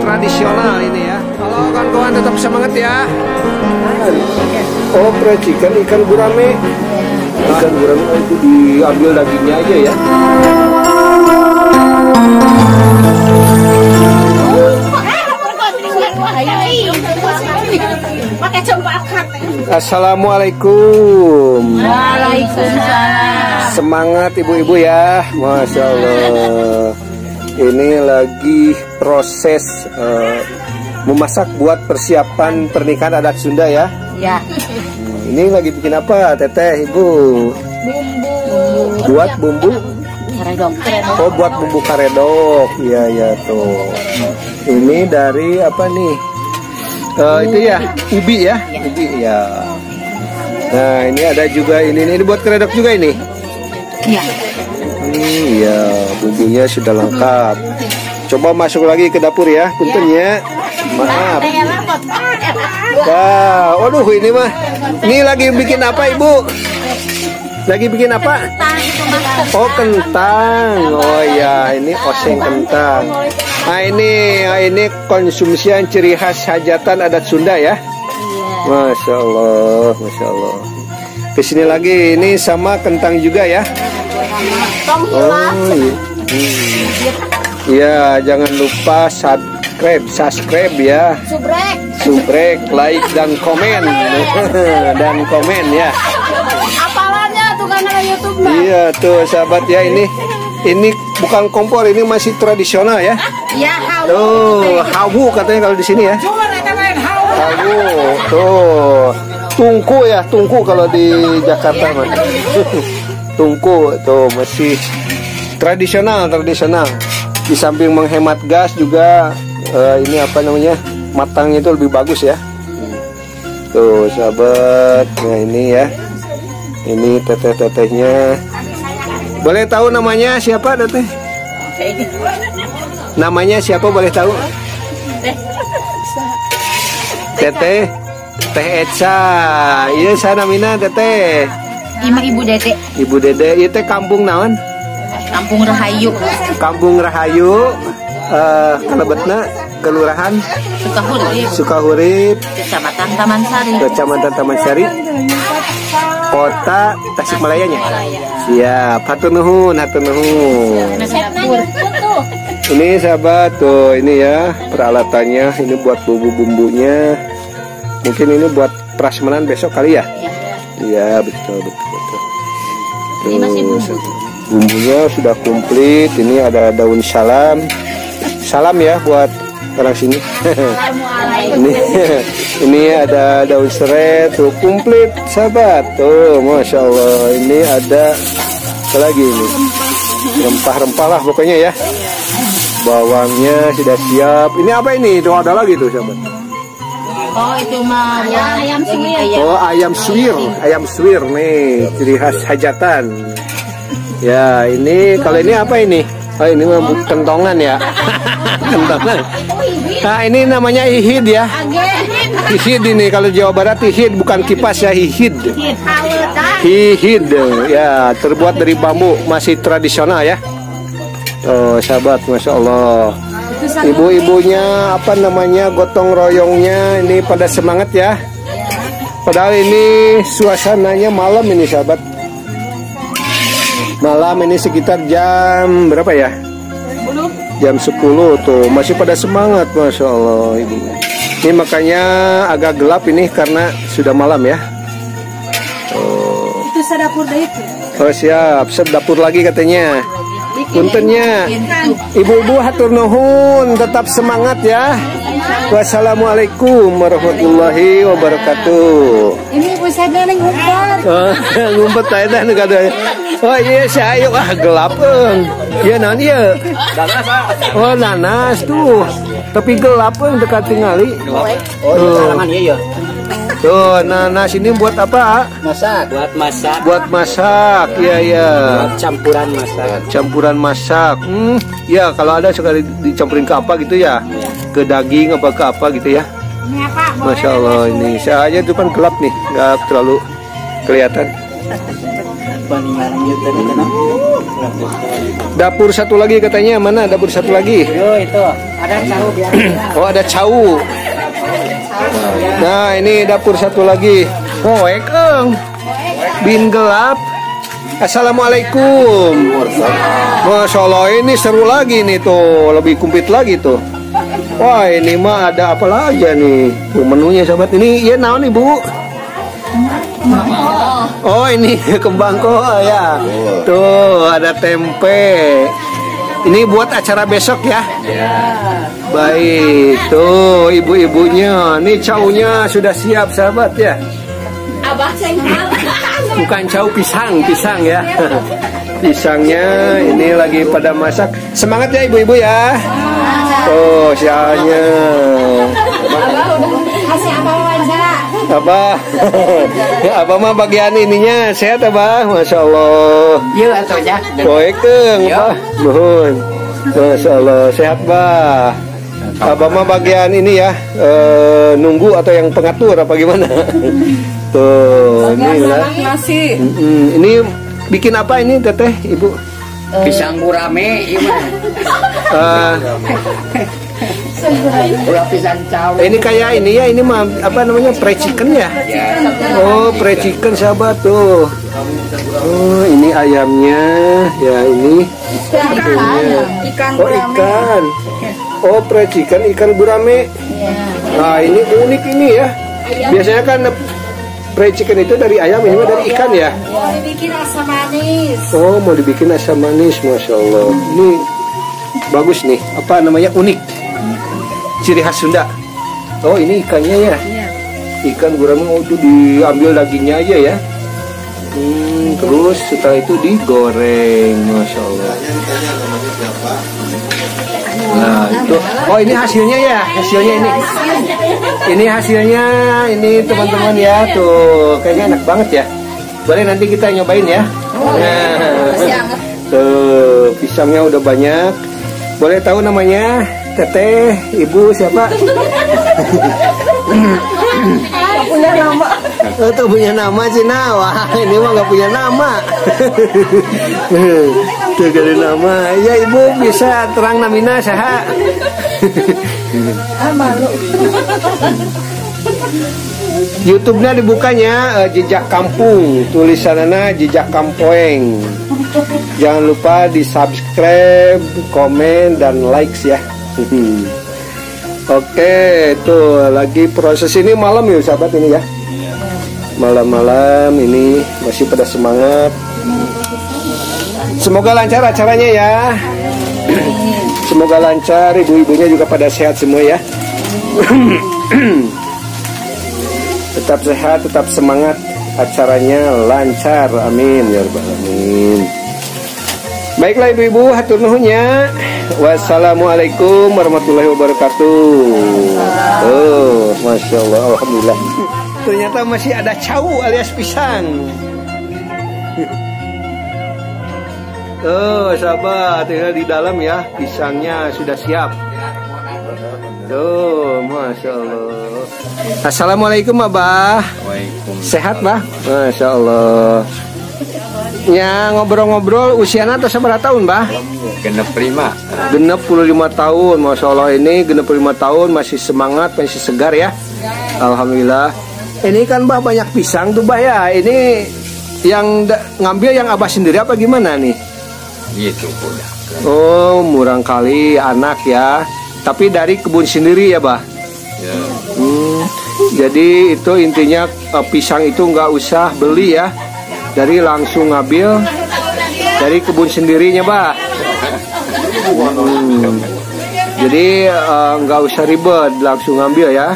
tradisional ini ya. Halo kawan-kawan, tetap semangat ya. Oh, peracikan ikan gurame. Ikan gurame itu diambil dagingnya aja ya. Assalamualaikum. Waalaikumsalam. Semangat ibu-ibu ya, Masya Allah. Ini lagi proses memasak buat persiapan pernikahan adat Sunda ya. Ya. Ini lagi bikin apa, Teteh, Ibu? Bumbu. Buat bumbu? Karedok. Oh, buat bumbu karedok. Iya, ya tuh. Ini dari apa nih? Itu ya, ubi ya, ubi ya. Nah, ini ada juga ini buat karedok juga ini. Iya. Iya, bumbunya sudah lengkap. Coba masuk lagi ke dapur ya, puntennya. Maaf. Wah, waduh ini mah. Ini lagi bikin apa, Ibu? Lagi bikin apa? Oh, kentang. Oh ya, ini oseng kentang. Nah, ini konsumsian ciri khas hajatan adat Sunda ya. Masya Allah, Masya Allah. Kesini lagi, ini sama kentang juga ya. Oh, iya, jangan lupa subscribe ya. Subrek, like dan komen ya. Apalannya tuh kanal YouTube. Iya tuh sahabat ya, ini bukan kompor, ini masih tradisional ya. Ya, Tuh, hawu katanya kalau di sini ya. Hawu, tuh. Tungku kalau di Jakarta mah. Tungku tuh masih tradisional. Di samping menghemat gas juga ini apa namanya, matangnya itu lebih bagus ya. Tuh sahabat, nah ini ya, ini teteh-tetehnya. Boleh tahu namanya siapa, Teteh? Namanya siapa, boleh tahu? Teteh Eca. Iya, sana mina Teteh. Ibu Dede. Ibu Dede, itu kampung naon? Kampung Rahayu. Kampung Rahayu. Kalebetna Kelurahan Sukahurip, Kecamatan Taman Sari. Kota Tasikmalayanya. Siap, hatur nuhun. Ini sahabat tuh, ini ya peralatannya, ini buat bumbu-bumbunya. Mungkin ini buat prasmanan besok kali ya. Iya, betul. Ini masih bumbu. Bumbunya sudah komplit. Ini ada daun salam ya buat orang sini. ini ada daun serai tuh, komplit sahabat tuh, Masya Allah. Ini ada apa lagi ini, rempah-rempah lah pokoknya ya. Bawangnya sudah siap. Ini apa ini? Tuh ada lagi tuh sahabat. Oh, itu mah ayam suwir. Oh, ayam suwir nih, ciri khas hajatan. Ya, ini kalau ini apa ini? Oh, ini mah kentongan ya. Kentongan. Nah, ini namanya ihid ya. Ihid ini kalau Jawa Barat, ihid bukan kipas ya, ihid. Ihid ya, terbuat dari bambu, masih tradisional ya. Oh, sahabat, Masya Allah. Ibu-ibunya apa namanya, gotong royongnya ini pada semangat ya. Padahal ini suasananya malam ini sahabat. Malam ini sekitar jam berapa ya? Jam 10 tuh, masih pada semangat, Masya Allah ibu. Ini makanya agak gelap ini karena sudah malam ya. Oh. Itu sedapur deh itu. Oh siap, sedapur lagi katanya. Puntennya, ibu-ibu hatur nuhun, tetap semangat ya. Wassalamualaikum warahmatullahi wabarakatuh. Ini ibu saya ngumpet. Ngumpet tadi enggak ada. Oh iya, saya gelap ya nanti ya. Oh nanas tuh, tapi gelap dekat tingali. Oh, iya. Tuh, nanas ini buat apa? Buat masak, ya. Buat Campuran masak. Ya kalau ada suka dicampurin ke apa gitu ya, ke daging apa ke apa gitu ya. Masya Allah, ini saya aja itu kan gelap nih, nggak terlalu kelihatan. Dapur satu lagi katanya, mana dapur satu lagi? Yo itu ada cau biasa. Oh, ada cau. Nah, ini dapur satu lagi. Oh, ekeng. Bin gelap. Assalamualaikum. Masya Allah, ini seru lagi nih tuh, lebih kumplit lagi tuh. Wah, ini mah ada apa lagi nih? Tuh menunya sahabat. Ini ya naon nih, Bu? Oh, ini kembang kol ya. Tuh, ada tempe. Ini buat acara besok ya. Baik, tuh ibu-ibunya. Nih caunya sudah siap sahabat ya. Abah cengkal. Bukan cau, pisang ya. Pisangnya ini lagi pada masak. Semangat ya ibu-ibu ya. Oh, sialnya. Kasih abah wawancara. Abah, abah mah bagian ininya sehat abah, masya Allah. Iya atau ya. Boekeng, abah, mohon. Masya Allah, sehat bah. Abah mah bagian ini ya, nunggu atau yang pengatur apa gimana? Tuh, inilah. Nasi. Ini bikin apa ini teteh, ibu? Pisang gurame, pisang cau. Ini kayak ini ya, ini mah apa namanya, fried chicken ya? Oh, fried chicken sahabat tuh. Oh, ini ayamnya, ya ini. Ikan Oh, ikan. Oh, fried chicken, ikan gurame. Nah, ini unik ini ya. Biasanya kan fried chicken itu dari ayam, ini mah dari ikan ya. Mau dibikin asam manis. Oh, mau dibikin asam manis, masya Allah. Ini bagus nih. Apa namanya, unik. Ciri khas Sunda. Oh, ini ikannya ya. Ikan gurame, oh, itu diambil dagingnya aja ya. Terus setelah itu digoreng, masya Allah. Nah itu, oh ini hasilnya ya, hasilnya ini. Ini hasilnya, ini teman-teman ya, tuh kayaknya enak banget ya. Boleh nanti kita nyobain ya. Nah, tuh pisangnya udah banyak. Boleh tahu namanya? Teteh, ibu siapa? Punya nama. Tuh punya nama Cina. Wah, ini mah nggak punya nama. Tuh gak ada nama. Ya ibu bisa terang namina saha. Malu. YouTube-nya dibukanya Jejak Kampung, tulisannya Jejak Kampoeng. Jangan lupa di subscribe, komen, dan likes ya. Oke, tuh lagi proses ini malam ya sahabat ini ya. Malam-malam ini masih pada semangat. Semoga lancar acaranya ya. Semoga lancar, ibu-ibunya juga pada sehat semua ya. Tetap sehat, tetap semangat, acaranya lancar, amin ya rabbal alamin. Baiklah ibu-ibu, hatur nuhunnya. Wassalamualaikum warahmatullahi wabarakatuh. Oh, masya Allah, alhamdulillah. Ternyata masih ada cau alias pisang. Oh, sahabat, ya, di dalam ya, pisangnya sudah siap. Tuh, masya Allah. Assalamualaikum abah. Sehat bah? Masya Allah. Ya ngobrol-ngobrol, usianya atau seberapa tahun bah? Genep 5. Genep 55 tahun, masya Allah, ini genep 55 tahun masih semangat, masih segar ya. Alhamdulillah. Ini kan bah banyak pisang tuh bah ya. Ini yang ngambil yang abah sendiri apa gimana nih? Gitu udah. Oh, murang kali anak ya. Tapi dari kebun sendiri ya bah. Ya. Jadi itu intinya pisang itu nggak usah beli ya. Dari langsung ngambil dari kebun sendirinya bah. Jadi nggak usah ribet, langsung ngambil ya.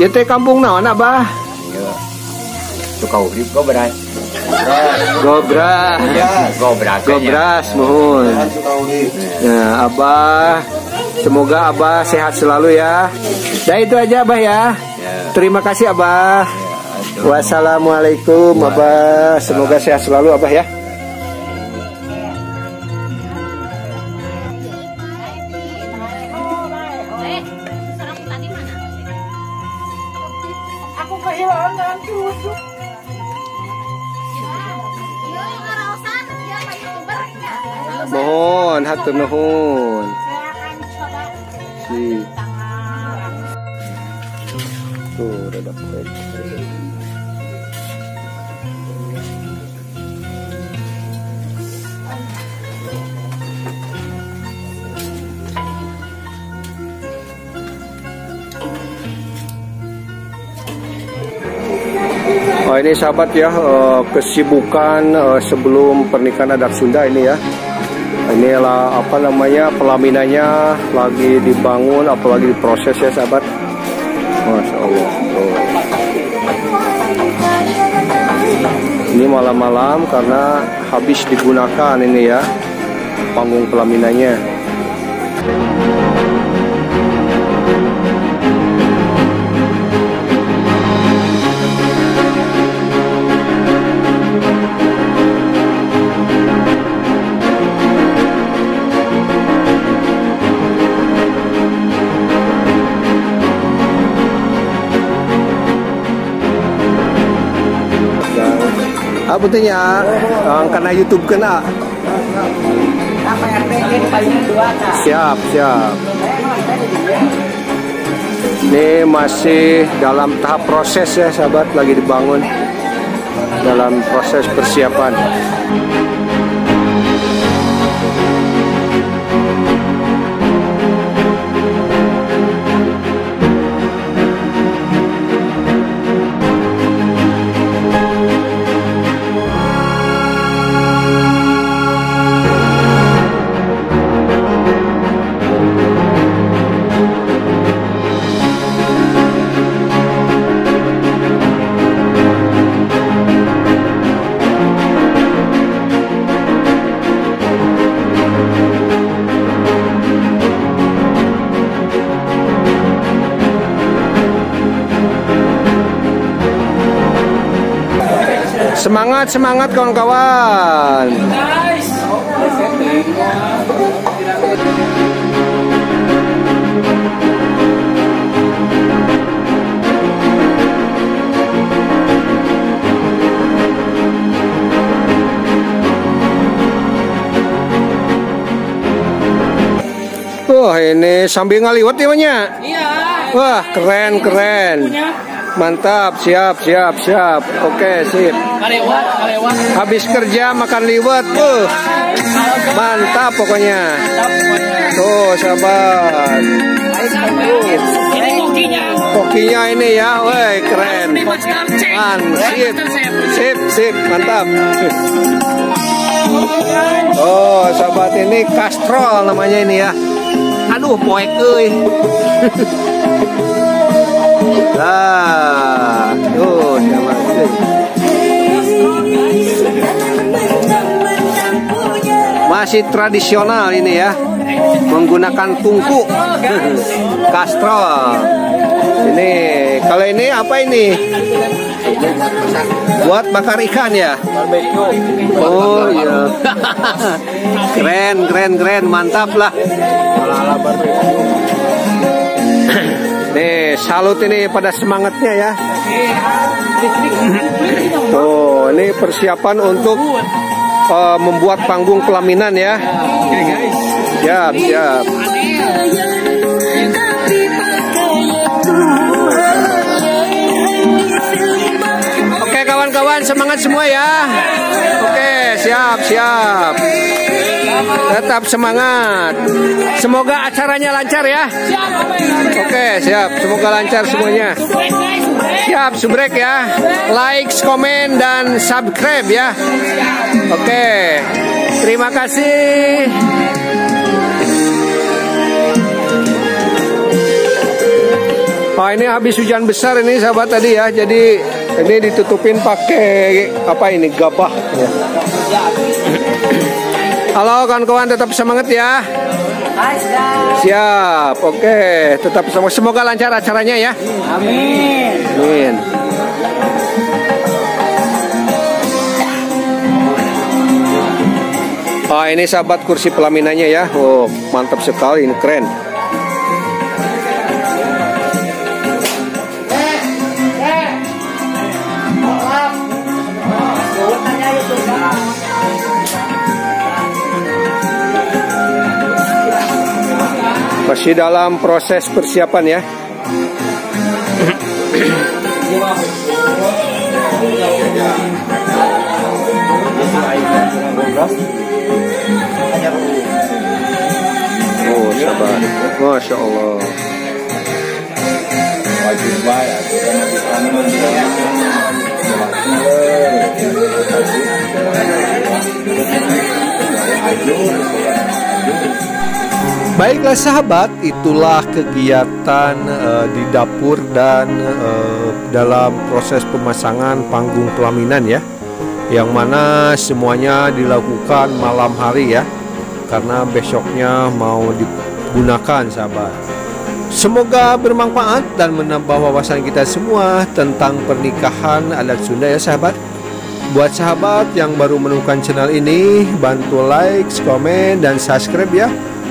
Ya teh kampung naon bah? Ya. Tukau urip gobras. Gobras mohon. Nah, abah, semoga abah sehat selalu ya. Nah itu aja abah ya. Terima kasih abah. Wassalamualaikum abah. Semoga sehat selalu abah ya. Aku kehilangan cucu. hatur nuhun. Si. Tuh, udah baik. Oh, ini sahabat ya, kesibukan sebelum pernikahan adat Sunda ini ya. Inilah apa namanya, pelaminannya lagi dibangun, apalagi diproses ya sahabat. Masya Allah. Oh. Ini malam-malam karena habis digunakan ini ya panggung pelaminannya. Betulnya karena YouTube kena. Siap. Ini masih dalam tahap proses ya sahabat, lagi dibangun dalam proses persiapan. Semangat kawan-kawan. Wah, ini sambil ngaliwat ya Manya? Iya. Wah, keren. Mantap, siap. Oke, sip. Kalewat. Habis kerja makan liwet, mantap pokoknya. Tuh, sahabat. Ini kokinya ini ya, woi keren. Sip, mantap. Oh, sahabat, ini kastrol namanya ini ya. Aduh, poek euy. Nah, tuh sama ini. Masih tradisional ini ya, menggunakan tungku kastrol. Ini kalau ini apa ini? Buat bakar ikan ya? Oh iya. Keren, mantap lah. Nih, salut ini pada semangatnya ya. Tuh, ini persiapan untuk membuat panggung pelaminan ya. Siap. Oke kawan-kawan, semangat semua ya. Oke, siap. Tetap semangat. Semoga acaranya lancar ya. Oke, siap. Semoga lancar semuanya. Siap, subrek ya. Like, komen, dan subscribe ya. Oke. Terima kasih. Oh, ini habis hujan besar ini sahabat tadi ya. Jadi ini ditutupin pakai apa ini? Gabah ya. Halo kawan-kawan, tetap semangat ya. Siap, oke, tetap semangat. Semoga lancar acaranya ya. Amin. Oh, ini sahabat kursi pelaminannya ya. Oh, mantap sekali, ini keren. Masih dalam proses persiapan ya. Oh, sabar. Masya Allah. Baiklah sahabat, itulah kegiatan di dapur dan dalam proses pemasangan panggung pelaminan ya, yang mana semuanya dilakukan malam hari ya, karena besoknya mau digunakan sahabat. Semoga bermanfaat dan menambah wawasan kita semua tentang pernikahan adat Sunda ya sahabat. Buat sahabat yang baru menemukan channel ini, bantu like, komen, dan subscribe ya,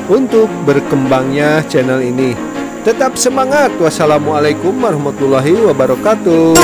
untuk berkembangnya channel ini. Tetap semangat. Wassalamualaikum warahmatullahi wabarakatuh.